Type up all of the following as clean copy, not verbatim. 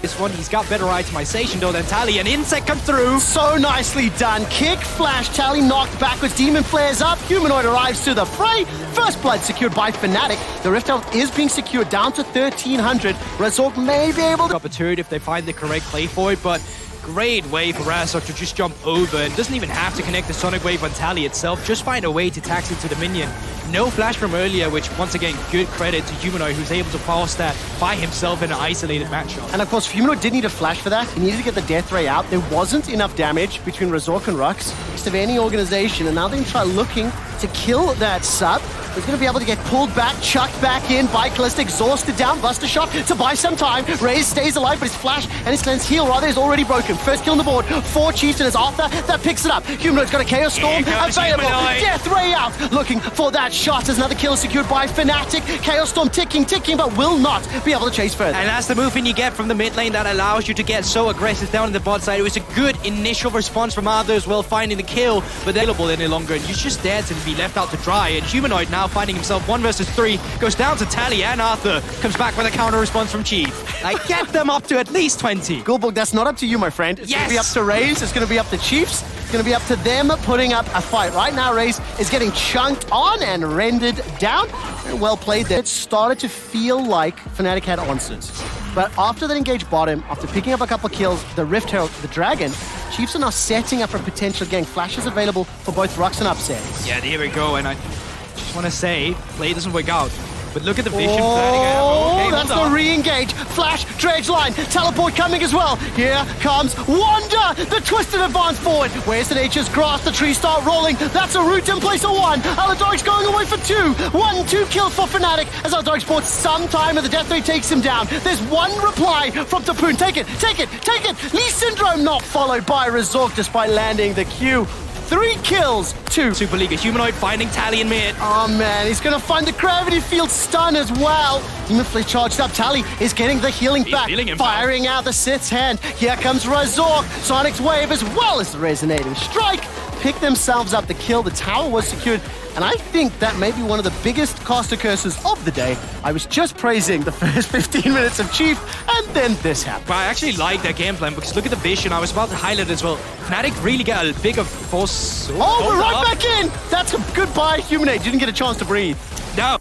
This one, he's got better itemization though than Tally, and Insect comes through. So nicely done. Kick, flash, Tally knocked backwards, Demon flares up, Humanoid arrives to the fray. First blood secured by Fnatic. The Rift Health is being secured down to 1300. Razork may be able to... Opportunity if they find the correct play for it, but great way for Razork to just jump over and doesn't even have to connect the Sonic Wave on Tally itself, just find a way to tax it to the minion. No flash from earlier, which once again, good credit to Humanoid who's able to pass that by himself in an isolated matchup. And of course, Humanoid did need a flash for that. He needed to get the Death Ray out. There wasn't enough damage between Razork and Rux of any organization, and now they can try looking to kill that sub. He's going to be able to get pulled back, chucked back in by Callista, exhausted down, Buster Shot to buy some time. Raze stays alive, but his flash and his cleanse heal rather is already broken. First kill on the board, 4 Chiefs, and it's Arthur that picks it up. Humanoid's got a Chaos Storm available. Death Ray out, looking for that shot. There's another kill secured by Fnatic. Chaos Storm ticking, but will not be able to chase further. And that's the movement you get from the mid lane that allows you to get so aggressive down in the bot side. It was a good initial response from Arthur as well, finding the kill, but they're available any longer, and you're just there to be left out to dry. And Humanoid now finding himself 1 versus 3, goes down to Tally, and Arthur comes back with a counter response from Chief. I get them up to at least 20. Gulbog, that's not up to you, my friend. It's going to be up to Raze, it's going to be up to Chiefs, it's going to be up to them putting up a fight. Right now, Raze is getting chunked on and rendered down. Very well played there. It started to feel like Fnatic had answers. But after that engage bottom, after picking up a couple of kills, the Rift Herald, the Dragon, Chiefs are now setting up for a potential gang. Flash is available for both Rux and Upset. Yeah, there we go, and I just want to say, play doesn't work out. But look at the vision. Oh, that's the re-engage. Flash, dredge line, teleport coming as well. Here comes Wanda, the twisted advance forward. Where's the Nature's Grass? The trees start rolling. That's a root in place of 1. Aladoric's going away for 2. 1-2 kills for Fnatic as Aladoric bought some time and the Death Ray takes him down. There's one reply from Tapoon. Take it, take it, take it. Lee Syndrome not followed by Razork despite landing the Q. 3 kills, 2. Super League, a Humanoid finding Tally in mid. Oh man, he's gonna find the gravity field stun as well. Demon Flare charged up. Tally is getting the healing back, firing out the Sith's hand. Here comes Razork. Sonic's Wave as well as the resonating strike. Pick themselves up the kill. The tower was secured. And I think that may be one of the biggest caster curses of the day. I was just praising the first 15 minutes of Chief, and then this happened. But I actually like that game plan, because look at the vision. I was about to highlight as well. Fnatic really get a bigger force. Oh, we're right back in! That's a goodbye, Humanate. Didn't get a chance to breathe. No.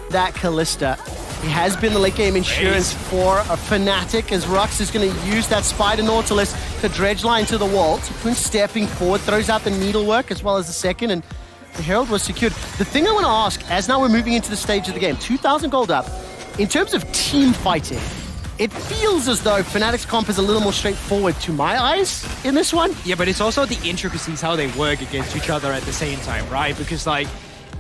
That Callista, he has been the late game insurance for a Fnatic, as Rux is going to use that Spider Nautilus to dredge line to the wall. Tapoon stepping forward, throws out the needlework as well as the second, and the Herald was secured. The thing I want to ask, as now we're moving into the stage of the game, 2,000 gold up, in terms of team fighting, it feels as though Fnatic's comp is a little more straightforward to my eyes in this one. Yeah, but it's also the intricacies how they work against each other at the same time, right? Because, like,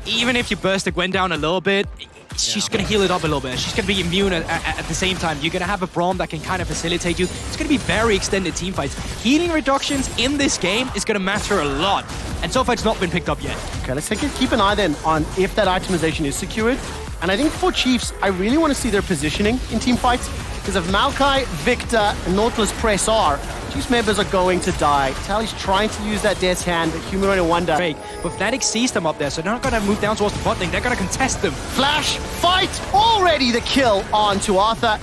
even if you burst the Gwen down a little bit, she's going to heal it up a little bit. She's going to be immune at the same time. You're going to have a Braum that can kind of facilitate you. It's going to be very extended team fights. Healing reductions in this game is going to matter a lot. And so far, it's not been picked up yet. Okay, let's keep an eye then on if that itemization is secured. And I think for Chiefs, I really want to see their positioning in team fights. Because if Maokai, Victor, and Nautilus press R, Chiefs members are going to die. Tally's trying to use that Death's Hand, but Humanoid and Wonder. But Fnatic sees them up there, so they're not going to move down towards the bot lane. They're going to contest them. Flash, fight, already the kill onto Arthur.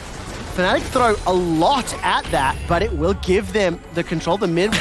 Fnatic throw a lot at that, but it will give them the control. The mid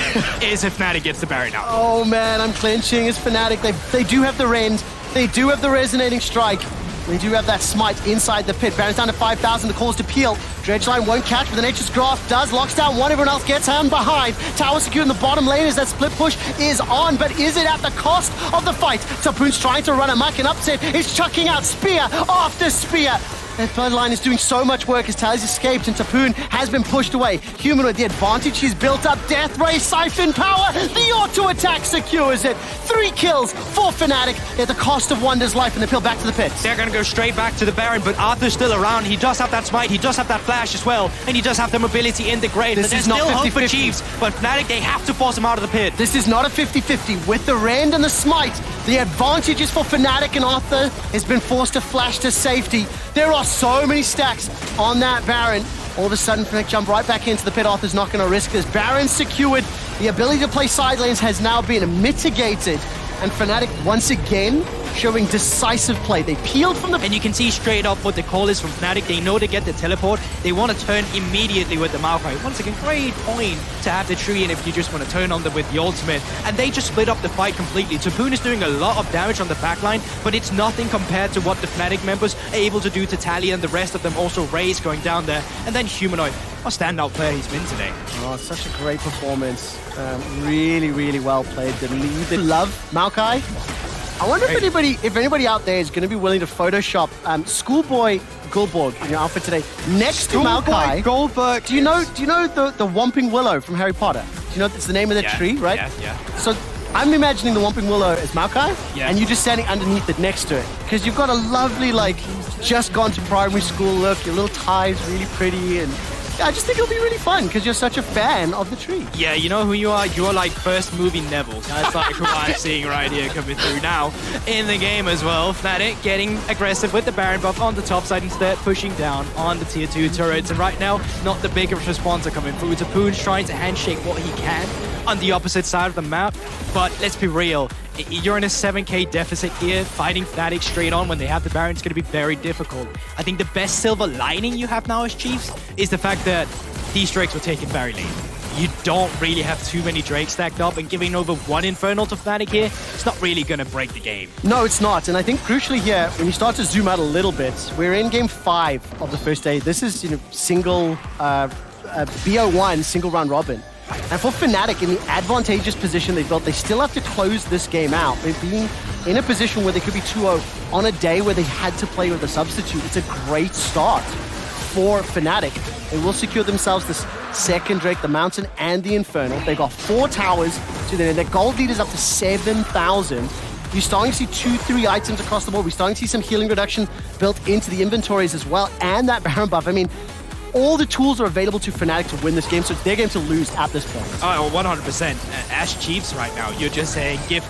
is if Fnatic gets the Baron out. Oh man, I'm clenching. It's Fnatic. They do have the rend. They do have the resonating strike. They do have that smite inside the pit. Baron's down to 5,000. The calls to peel. Dredgeline won't catch, but the Nature's Grasp does. Locks down one. Everyone else gets hand behind. Tower secured in the bottom lane as that split push is on, but is it at the cost of the fight? Tapoon's trying to run amok, and Upset is chucking out spear after spear. That third line is doing so much work as Tally's escaped and Tapoon has been pushed away. Humanoid, the advantage he's built up. Death Ray, Siphon Power, the auto attack secures it. 3 kills for Fnatic at the cost of Wonder's life, and they peel back to the pit. They're going to go straight back to the Baron, but Arthur's still around. He does have that smite, he does have that flash as well, and he does have the mobility in the grave. This is not 50-50. Hope for Chiefs, but Fnatic, they have to force him out of the pit. This is not a 50-50. With the rend and the smite, the advantage is for Fnatic, and Arthur has been forced to flash to safety. There are so many stacks on that Baron. All of a sudden, Fnatic jump right back into the pit. Arthur's not going to risk this. Baron secured. The ability to play side lanes has now been mitigated. And Fnatic, once again, showing decisive play. They peeled from the... And you can see straight up what the call is from Fnatic. They know to get the teleport. They want to turn immediately with the Maokai. Once again, great point to have the tree, and if you just want to turn on them with the ultimate. And they just split up the fight completely. Tapoon is doing a lot of damage on the backline, but it's nothing compared to what the Fnatic members are able to do to Tally and the rest of them. Also Raze going down there. And then Humanoid. What a standout player he's been today. Oh, such a great performance. Really, really well played. The lead. They love Maokai. I wonder if anybody out there is going to be willing to Photoshop Schoolboy Goldberg in your outfit today next to Maokai. Goldberg. Do you know the Whomping Willow from Harry Potter? Do you know that's the name of the tree, right? Yeah. So I'm imagining the Whomping Willow as Maokai, yeah, and you just standing underneath it next to it, because you've got a lovely, like, just gone to primary school look. Your little tie is really pretty, and I just think it'll be really fun because you're such a fan of the tree. Yeah, you know who you are? You're like first movie Neville. That's like who I'm seeing right here coming through now in the game as well. Fnatic getting aggressive with the Baron buff on the top side instead, pushing down on the tier 2 turrets. And right now, not the biggest response coming through. Tapoon's trying to handshake what he can on the opposite side of the map. But let's be real. You're in a 7k deficit here. Fighting Fnatic straight on when they have the Baron is going to be very difficult. I think the best silver lining you have now as Chiefs is the fact that these Drakes were taken very late. You don't really have too many Drakes stacked up, and giving over one Infernal to Fnatic here, it's not really going to break the game. No, it's not. And I think crucially here, when you start to zoom out a little bit, we're in game 5 of the first day. This is, single BO1, single round robin. And for Fnatic, in the advantageous position they built, they still have to close this game out. They're being in a position where they could be 2-0 on a day where they had to play with a substitute. It's a great start for Fnatic. They will secure themselves this second Drake, the Mountain and the Infernal. They've got 4 towers to their gold lead is up to 7,000. You're starting to see 2-3 items across the board. We're starting to see some healing reduction built into the inventories as well, and that Baron buff. I mean, all the tools are available to Fnatic to win this game, so it's their game to lose at this point. Oh, 100%. As Chiefs right now, you're just saying give,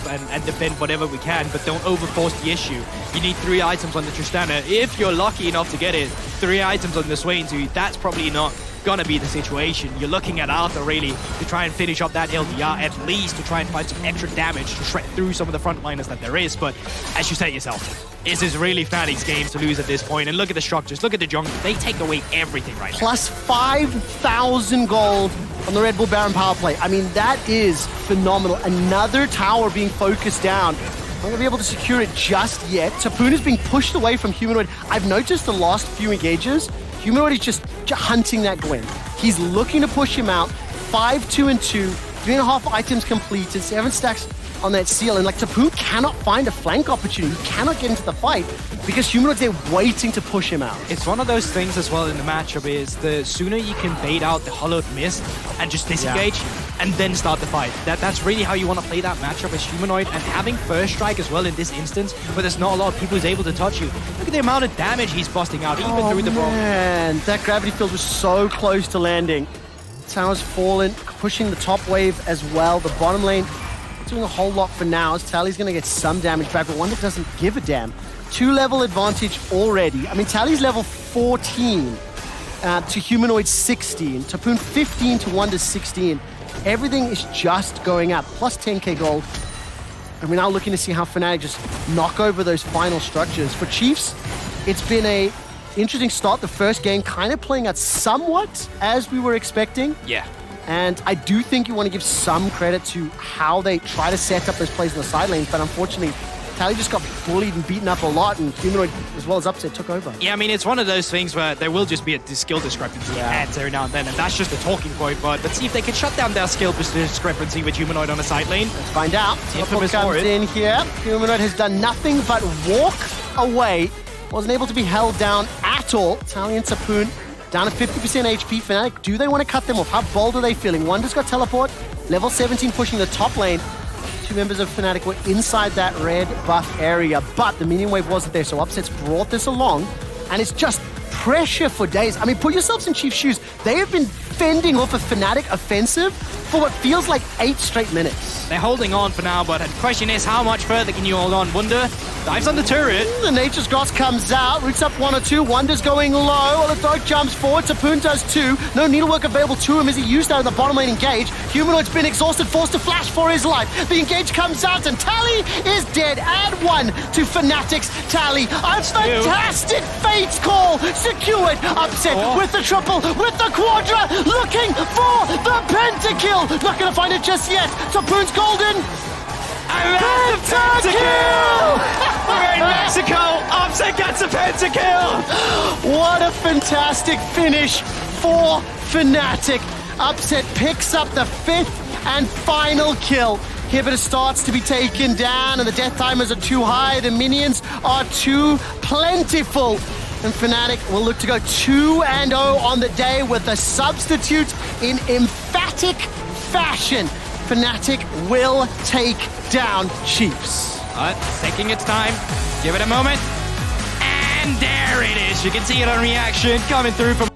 and defend whatever we can, but don't overforce the issue. You need 3 items on the Tristana. If you're lucky enough to get it, 3 items on the Swain too, that's probably not gonna be the situation. You're looking at Arthur really to try and finish up that LDR, at least to try and find some extra damage to shred through some of the frontliners that there is. But as you said yourself, this is really Fnatic's game to lose at this point. And look at the structures, look at the jungle. They take away everything right now. Plus 5,000 gold on the Red Bull Baron power play. I mean, that is phenomenal. Another tower being focused down. Not going to be able to secure it just yet. Tapoon is being pushed away from Humanoid. I've noticed the last few engages, Humanoid is just hunting that Gwen. He's looking to push him out. 5-2 and 2, 3.5 items completed, 7 stacks on that seal, and like Tapoon cannot find a flank opportunity. He cannot get into the fight because Humanoid's there waiting to push him out. It's one of those things as well in the matchup is the sooner you can bait out the hollowed mist and just disengage and then start the fight. That's really how you want to play that matchup as Humanoid, and having first strike as well in this instance where there's not a lot of people who's able to touch you. Look at the amount of damage he's busting out even through the bomb. Man, that gravity field was so close to landing. Tower's fallen, pushing the top wave as well. The bottom lane doing a whole lot for now as Tally's going to get some damage back, but one that doesn't give a damn. 2-level advantage already. I mean, Tally's level 14 to Humanoid 16. Tapoon 15 to 1 to 16. Everything is just going up. Plus 10k gold. And we're now looking to see how Fnatic just knock over those final structures. For Chiefs, it's been a interesting start. The first game kind of playing out somewhat as we were expecting. Yeah. And I do think you want to give some credit to how they try to set up those plays in the side lanes, but unfortunately, Tally just got bullied and beaten up a lot, and Humanoid, as well as Upset, took over. Yeah, I mean, it's one of those things where there will just be a skill discrepancy every now and then, and that's just a talking point, but let's see if they can shut down their skill discrepancy with Humanoid on the side lane. Let's find out. Infamous comes in here. Humanoid has done nothing but walk away. Wasn't able to be held down at all. Tally and Tapoon down to 50% HP. Fnatic, do they want to cut them off? How bold are they feeling? One just got teleport. Level 17 pushing the top lane. 2 members of Fnatic were inside that red buff area, but the minion wave wasn't there, so Upset's brought this along, and it's just pressure for days. I mean, put yourselves in Chief's shoes. They have been fending off a Fnatic offensive for what feels like 8 straight minutes. They're holding on for now, but the question is, how much further can you hold on? Wunder dives on the turret. The Nature's Grass comes out, roots up 1 or 2, Wonder's going low, while the Dark jumps forward, Tapoon does too. No needlework available to him as he used that in the bottom lane engage. Humanoid's been exhausted, forced to flash for his life. The engage comes out, and Tally is dead. Add 1 to Fnatic's Tally. A fantastic Fates call, secured. Upset with the triple, with the quadra, looking for the pentakill. Not gonna find it just yet. Tapoon's golden. Pentakill! We're in Mexico. Upset gets a pentakill. What a fantastic finish for Fnatic. Upset picks up the 5th and final kill. Hibbiter starts to be taken down, and the death timers are too high. The minions are too plentiful. And Fnatic will look to go 2-0 on the day with a substitute in emphatic fashion. Fnatic will take down Chiefs. Taking its time. Give it a moment. And there it is. You can see it on reaction coming through from